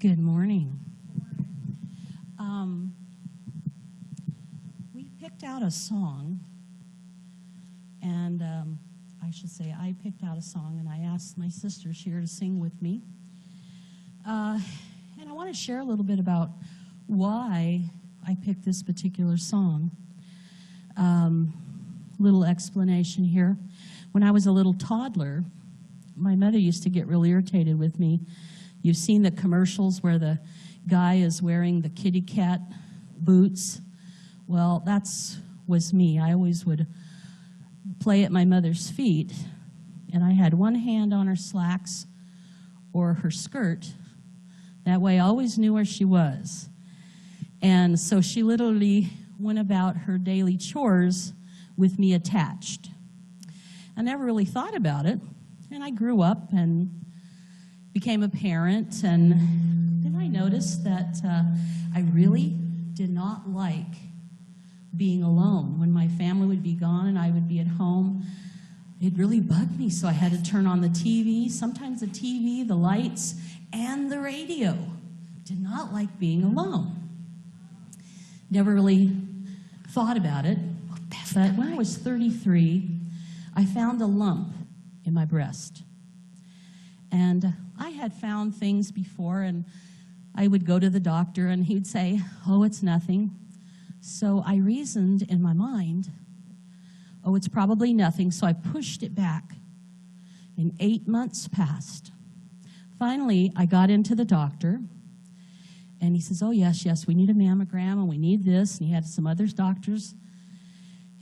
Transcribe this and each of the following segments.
Good morning. We picked out a song, and I should say I picked out a song, and I asked my sisters here to sing with me. And I want to share a little bit about why I picked this particular song. Little explanation here. When I was a little toddler, my mother used to get really irritated with me. You've seen the commercials where the guy is wearing the kitty cat boots. Well, was me. I always would play at my mother's feet, and I had one hand on her slacks or her skirt. That way I always knew where she was. And so she literally went about her daily chores with me attached. I never really thought about it, and I grew up and became a parent, and then I noticed that I really did not like being alone. When my family would be gone and I would be at home, it really bugged me, so I had to turn on the TV, sometimes the TV, the lights, and the radio. Did not like being alone. Never really thought about it, but when I was 33, I found a lump in my breast. And I had found things before, and I would go to the doctor, and he'd say, oh, it's nothing. So I reasoned in my mind, oh, it's probably nothing, so I pushed it back. And 8 months passed. Finally, I got into the doctor, and he says, oh, yes, we need a mammogram, and we need this, and he had some other doctors.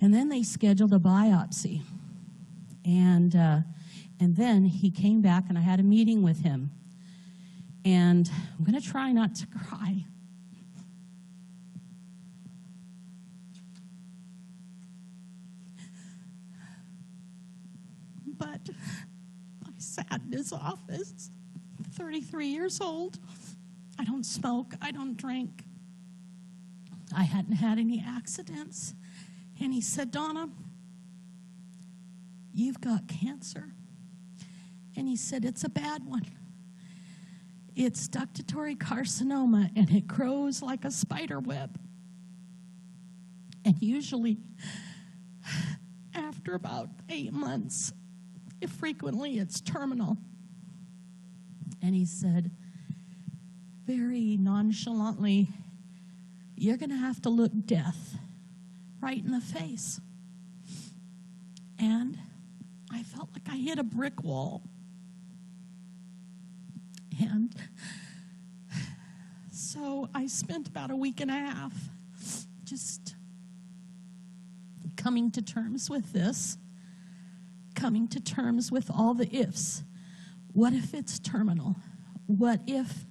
And then they scheduled a biopsy. And then he came back, and I had a meeting with him. And I'm going to try not to cry. But I sat in his office, 33 years old. I don't smoke. I don't drink. I hadn't had any accidents. And he said, Donna, you've got cancer. And he said, it's a bad one. It's ductatory carcinoma, and it grows like a spider web. And usually, after about 8 months, if frequently it's terminal. And he said, very nonchalantly, you're going to have to look death right in the face. And I felt like I hit a brick wall. And so I spent about a week and a half just coming to terms with this, coming to terms with all the ifs. What if it's terminal? What if,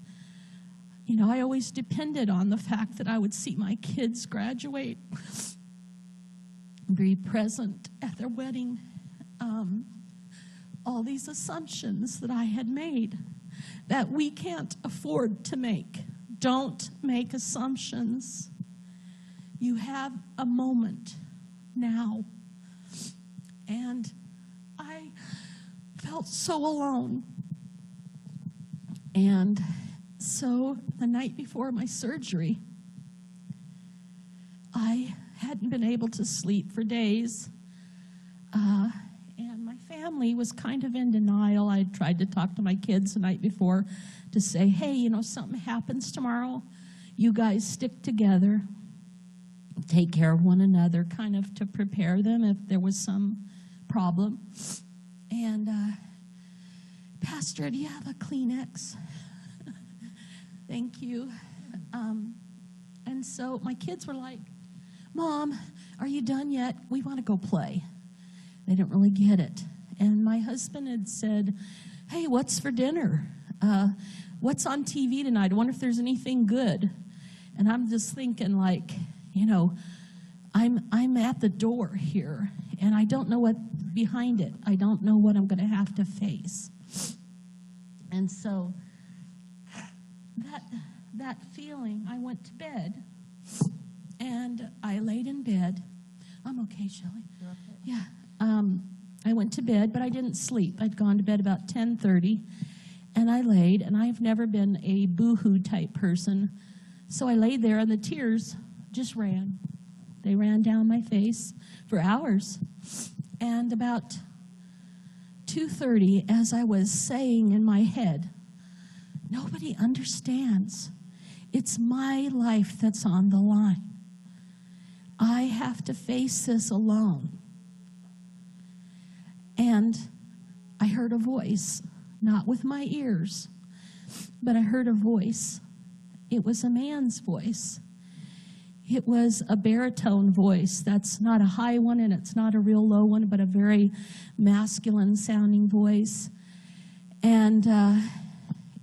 I always depended on the fact that I would see my kids graduate, be present at their wedding, all these assumptions that I had made that we can't afford to make. Don't make assumptions. You have a moment now. And I felt so alone. And so the night before my surgery, I hadn't been able to sleep for days. And my family was kind of in denial. I tried to talk to my kids the night before to say, hey, something happens tomorrow. You guys stick together, take care of one another, kind of to prepare them if there was some problem. And Pastor, do you have a Kleenex? Thank you. And so my kids were like, Mom, are you done yet? We want to go play. They didn't really get it. And my husband had said, hey, what's for dinner? What's on TV tonight? I wonder if there's anything good. And I'm just thinking like, I'm at the door here, and I don't know what behind it. I don't know what I'm going to have to face. And so that feeling, I went to bed, and I laid in bed. I'm okay, Shelli. You're okay. Yeah. I went to bed, but I didn't sleep. I'd gone to bed about 10:30, And I laid, and I've never been a boo-hoo type person. So I laid there, and the tears just ran. They ran down my face for hours. And about 2:30, as I was saying in my head, nobody understands. It's my life that's on the line. I have to face this alone. And I heard a voice, not with my ears, but I heard a voice. It was a man's voice. It was a baritone voice. That's not a high one and it's not a real low one, but a very masculine sounding voice. And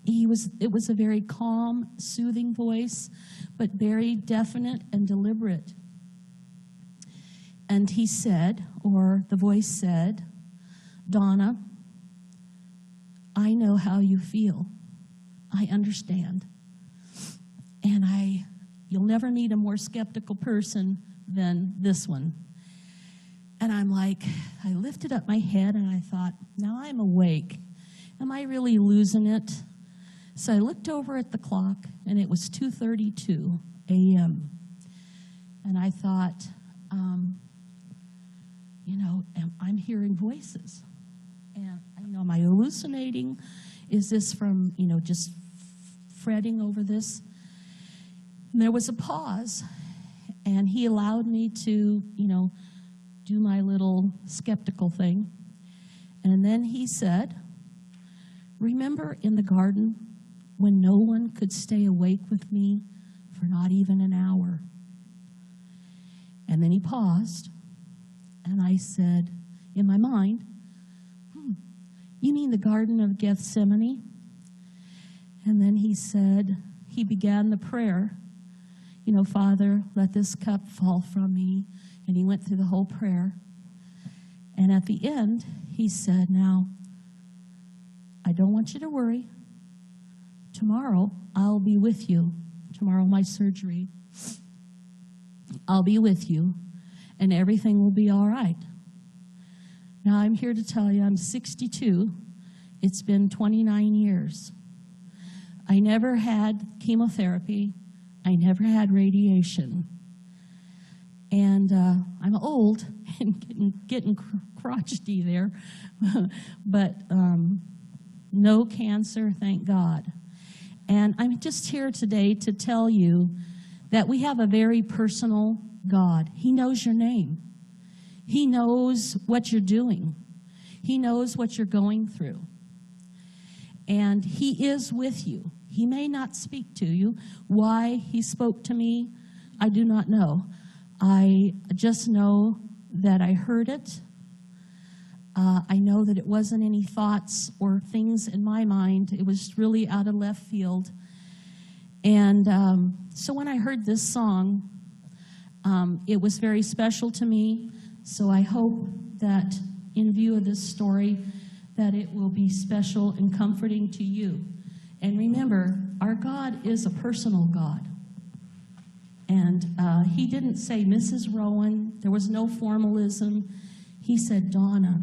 it was a very calm, soothing voice, but very definite and deliberate. And he said, or the voice said, "Donna, I know how you feel. I understand. And you'll never meet a more skeptical person than this one." And I'm like, I lifted up my head and I thought, now I'm awake. Am I really losing it? So I looked over at the clock and it was 2:32 a.m. And I thought, I'm hearing voices. And, am I hallucinating? Is this from, just fretting over this? And there was a pause, and he allowed me to, do my little skeptical thing. And then he said, "Remember in the garden when no one could stay awake with me for not even an hour?" And then he paused, and I said, in my mind, "You mean the Garden of Gethsemane?" And then he began the prayer, "Father, let this cup fall from me." And he went through the whole prayer. And at the end, he said, "Now, I don't want you to worry. Tomorrow, I'll be with you. Tomorrow, my surgery. I'll be with you, and everything will be all right." Now, I'm here to tell you, I'm 62. It's been 29 years. I never had chemotherapy. I never had radiation. And I'm old and getting crotchety there, but no cancer, thank God. And I'm just here today to tell you that we have a very personal God. He knows your name. He knows what you're doing. He knows what you're going through. And he is with you. He may not speak to you. Why he spoke to me, I do not know. I just know that I heard it. I know that it wasn't any thoughts or things in my mind. It was really out of left field. And so when I heard this song, it was very special to me. So I hope that in view of this story, that it will be special and comforting to you. And remember, our God is a personal God. And he didn't say Mrs. Rowan. There was no formalism. He said Donna.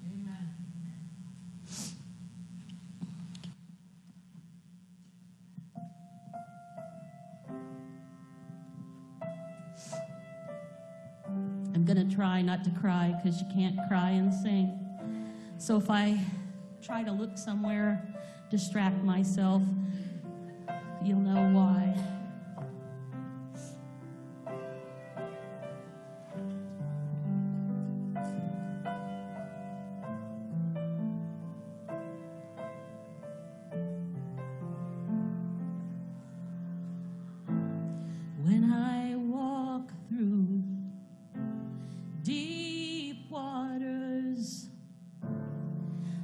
Amen. I'm going to try not to cry because you can't cry and sing. So if I try to look somewhere, distract myself, you'll know why. When I walk through deep waters,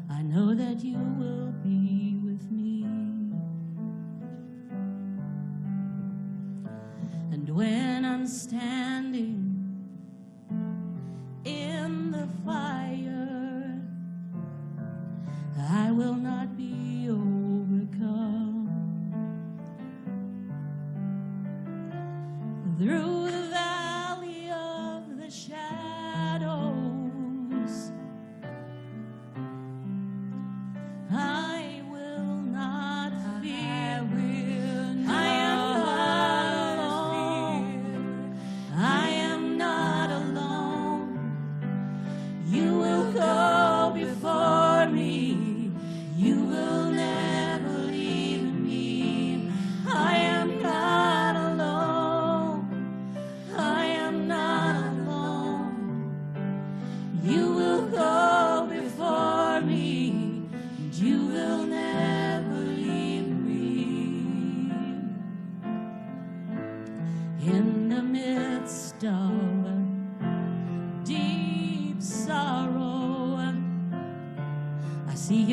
I know that you will be with me. And when I'm standing in the fire, I will not be overcome. Through the valley of the shadows,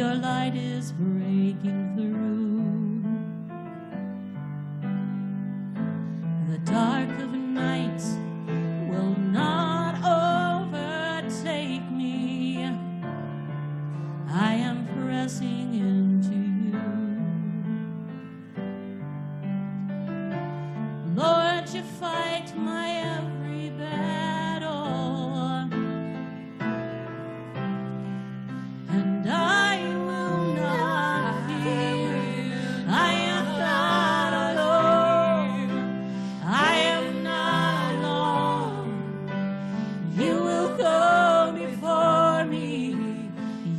your light is breaking through. The dark of night will not overtake me. I am pressing into you. Lord, you fight my every battle, and I will not fear. I am not alone. I am not alone. You will go before me.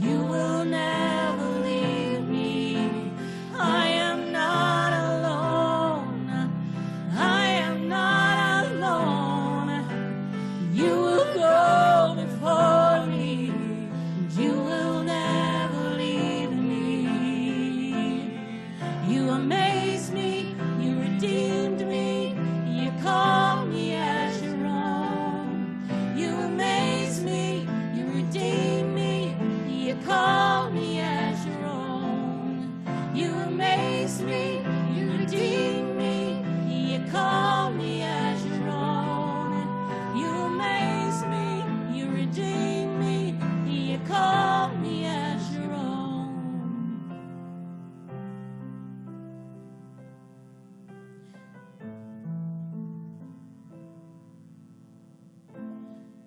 You will never leave me. I am not alone. I am not alone. You will go before me. You will never leave me. You amaze me. You redeemed me. You call me as your own. You amaze me. You redeem me. You call me as your own. You amaze me. You redeem me. You call me as your own. You amaze me. You redeem me. You call me as your own.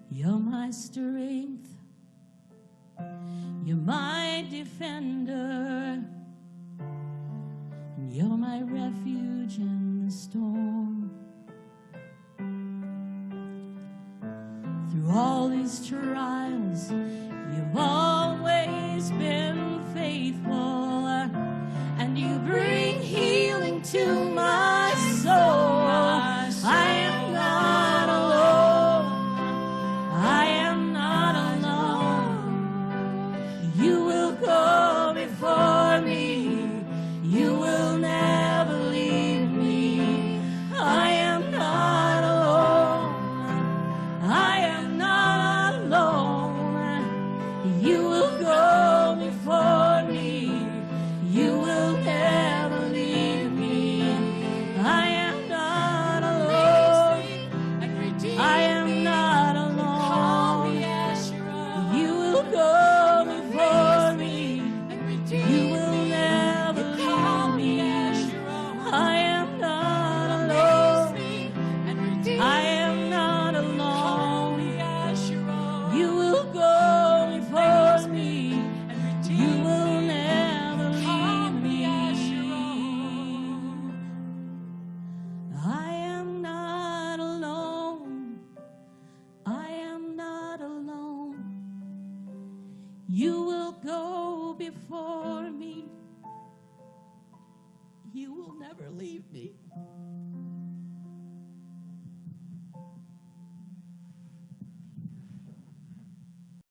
You're my strength. You're my defender. And you're my refuge in the storm. Through all these trials, you've always been faithful. And you bring healing to my soul. I am not alone. I am not alone. You will go before me. You will never leave me. I am not alone. I am not alone. You will go before me. You will never leave me. I am not alone. I am not alone. You will go before me. You will never leave me. I am not alone. I am not alone. You will go before me. You will never leave me. I am not alone. I am not alone. You will go before me. You will never leave me.